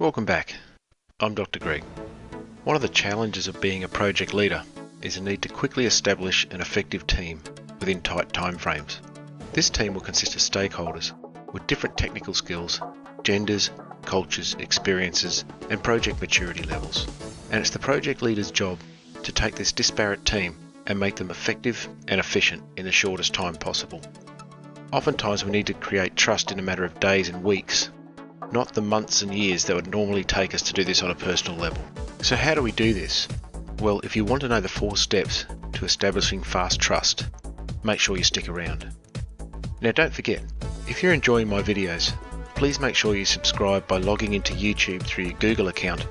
Welcome back. I'm Dr. Greg. One of the challenges of being a project leader is the need to quickly establish an effective team within tight timeframes. This team will consist of stakeholders with different technical skills, genders, cultures, experiences, and project maturity levels. And it's the project leader's job to take this disparate team and make them effective and efficient in the shortest time possible. Oftentimes we need to create trust in a matter of days and weeks, not the months and years that would normally take us to do this on a personal level. So how do we do this? Well, if you want to know the 4 steps to establishing fast trust, make sure you stick around. Now don't forget, if you're enjoying my videos, please make sure you subscribe by logging into YouTube through your Google account,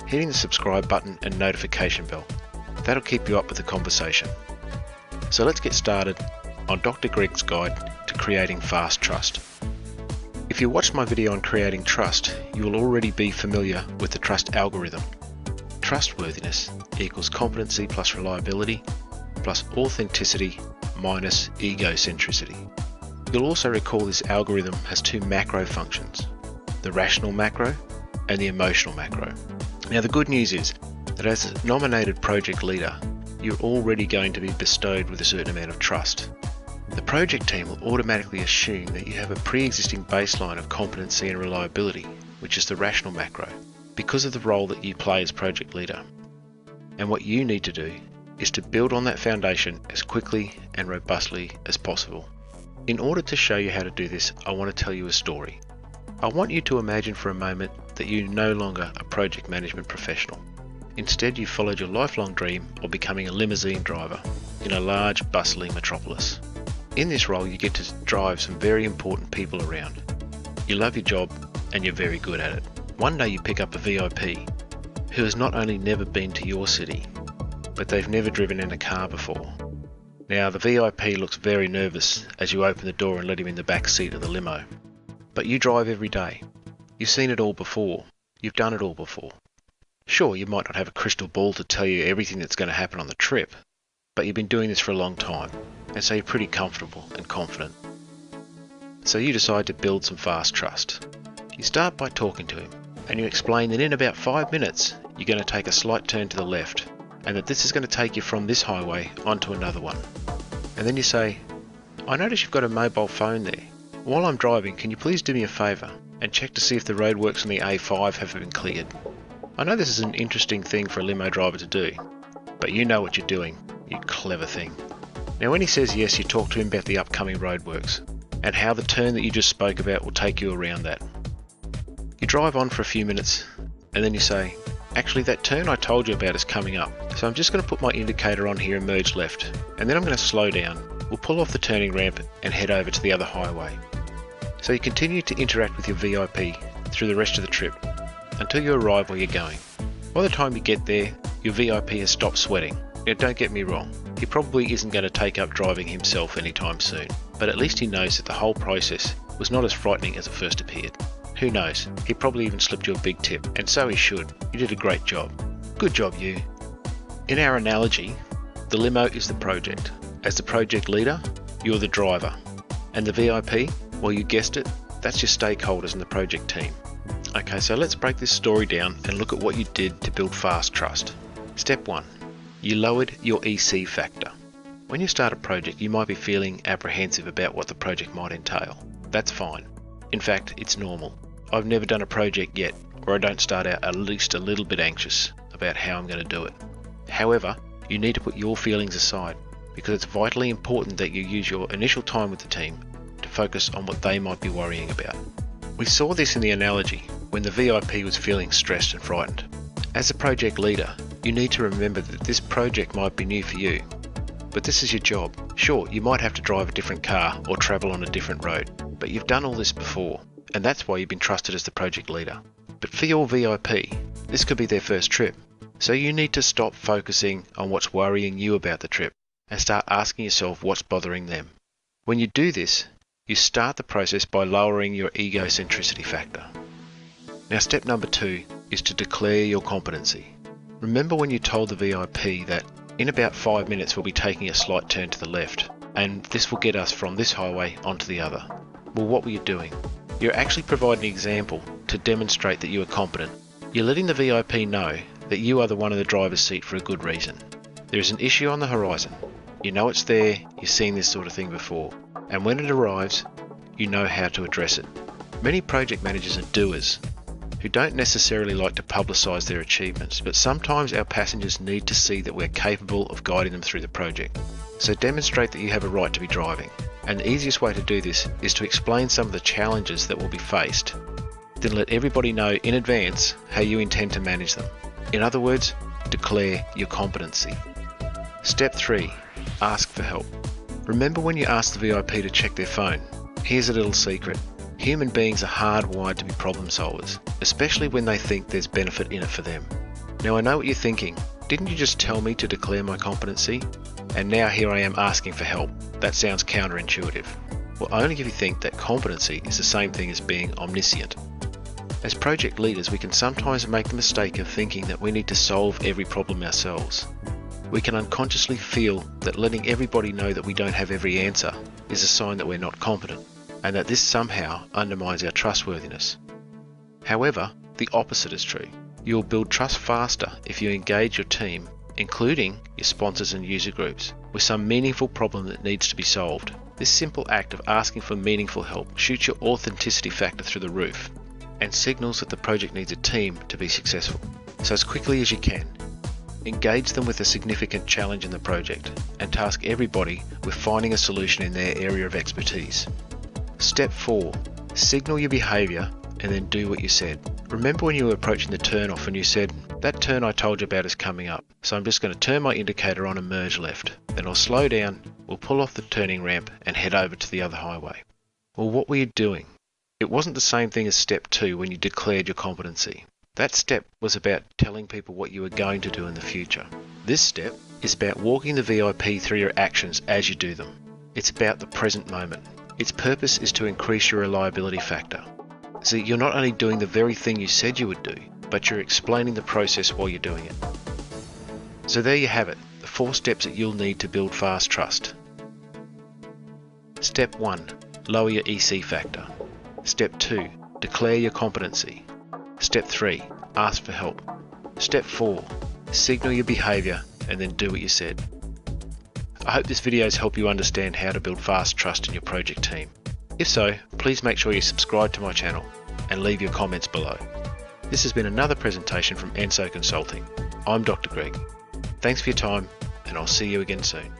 hitting the subscribe button and notification bell. That'll keep you up with the conversation. So let's get started on Dr. Greg's guide to creating fast trust. If you watched my video on creating trust, you will already be familiar with the trust algorithm. Trustworthiness equals competency plus reliability plus authenticity minus egocentricity. You'll also recall this algorithm has 2 macro functions, the rational macro and the emotional macro. Now the good news is that as a nominated project leader, you're already going to be bestowed with a certain amount of trust. The project team will automatically assume that you have a pre-existing baseline of competency and reliability, which is the rational macro, because of the role that you play as project leader. And what you need to do is to build on that foundation as quickly and robustly as possible. In order to show you how to do this, I want to tell you a story. I want you to imagine for a moment that you're no longer a project management professional. Instead, you followed your lifelong dream of becoming a limousine driver in a large, bustling metropolis. In this role, you get to drive some very important people around. You love your job and you're very good at it. One day you pick up a VIP who has not only never been to your city, but they've never driven in a car before. Now the VIP looks very nervous as you open the door and let him in the back seat of the limo. But you drive every day. You've seen it all before. You've done it all before. Sure, you might not have a crystal ball to tell you everything that's going to happen on the trip, but you've been doing this for a long time, and so you're pretty comfortable and confident. So you decide to build some fast trust. You start by talking to him, and you explain that in about 5 minutes you're going to take a slight turn to the left, and that this is going to take you from this highway onto another one. And then you say, I notice you've got a mobile phone there. While I'm driving, can you please do me a favour and check to see if the roadworks on the A5 have been cleared? I know this is an interesting thing for a limo driver to do, but you know what you're doing, you clever thing. Now when he says yes, you talk to him about the upcoming roadworks and how the turn that you just spoke about will take you around that. You drive on for a few minutes and then you say, actually that turn I told you about is coming up, so I'm just going to put my indicator on here and merge left, and then I'm going to slow down. We'll pull off the turning ramp and head over to the other highway. So you continue to interact with your VIP through the rest of the trip until you arrive where you're going. By the time you get there, your VIP has stopped sweating. Now don't get me wrong, he probably isn't going to take up driving himself anytime soon, but at least he knows that the whole process was not as frightening as it first appeared. Who knows, he probably even slipped you a big tip, and so he should. You did a great job. Good job you. In our analogy, the limo is the project. As the project leader, you're the driver. And the VIP, well you guessed it, that's your stakeholders in the project team. Okay, so let's break this story down and look at what you did to build fast trust. Step 1. You lowered your EC factor. When you start a project, you might be feeling apprehensive about what the project might entail. That's fine. In fact, it's normal. I've never done a project yet where I don't start out at least a little bit anxious about how I'm going to do it. However, you need to put your feelings aside because it's vitally important that you use your initial time with the team to focus on what they might be worrying about. We saw this in the analogy when the VIP was feeling stressed and frightened. As a project leader, you need to remember that this project might be new for you, but this is your job. Sure, you might have to drive a different car or travel on a different road, but you've done all this before, and that's why you've been trusted as the project leader. But for your VIP, this could be their first trip, so you need to stop focusing on what's worrying you about the trip and start asking yourself what's bothering them. When you do this, you start the process by lowering your egocentricity factor. Now step number 2 is to declare your competency. Remember when you told the VIP that in about 5 minutes we'll be taking a slight turn to the left, and this will get us from this highway onto the other. Well, what were you doing? You're actually providing an example to demonstrate that you are competent. You're letting the VIP know that you are the one in the driver's seat for a good reason. There is an issue on the horizon. You know it's there, you've seen this sort of thing before, and when it arrives, you know how to address it. Many project managers are doers who don't necessarily like to publicise their achievements, but sometimes our passengers need to see that we're capable of guiding them through the project. So demonstrate that you have a right to be driving. And the easiest way to do this is to explain some of the challenges that will be faced. Then let everybody know in advance how you intend to manage them. In other words, declare your competency. Step 3. Ask for help. Remember when you ask the VIP to check their phone? Here's a little secret. Human beings are hardwired to be problem solvers, especially when they think there's benefit in it for them. Now I know what you're thinking. Didn't you just tell me to declare my competency? And now here I am asking for help. That sounds counterintuitive. Well, only if you think that competency is the same thing as being omniscient. As project leaders, we can sometimes make the mistake of thinking that we need to solve every problem ourselves. We can unconsciously feel that letting everybody know that we don't have every answer is a sign that we're not competent, and that this somehow undermines our trustworthiness. However, the opposite is true. You will build trust faster if you engage your team, including your sponsors and user groups, with some meaningful problem that needs to be solved. This simple act of asking for meaningful help shoots your authenticity factor through the roof and signals that the project needs a team to be successful. So as quickly as you can, engage them with a significant challenge in the project and task everybody with finding a solution in their area of expertise. Step 4. Signal your behaviour and then do what you said. Remember when you were approaching the turn-off and you said, "That turn I told you about is coming up, so I'm just going to turn my indicator on and merge left. Then I'll slow down, we'll pull off the turning ramp and head over to the other highway." Well, what were you doing? It wasn't the same thing as step 2 when you declared your competency. That step was about telling people what you were going to do in the future. This step is about walking the VIP through your actions as you do them. It's about the present moment. Its purpose is to increase your reliability factor. So you're not only doing the very thing you said you would do, but you're explaining the process while you're doing it. So there you have it, the 4 steps that you'll need to build fast trust. Step 1. Lower your EC factor. Step 2. Declare your competency. Step 3. Ask for help. Step 4. Signal your behaviour and then do what you said. I hope this video has helped you understand how to build fast trust in your project team. If so, please make sure you subscribe to my channel and leave your comments below. This has been another presentation from Enso Consulting. I'm Dr. Greg. Thanks for your time, and I'll see you again soon.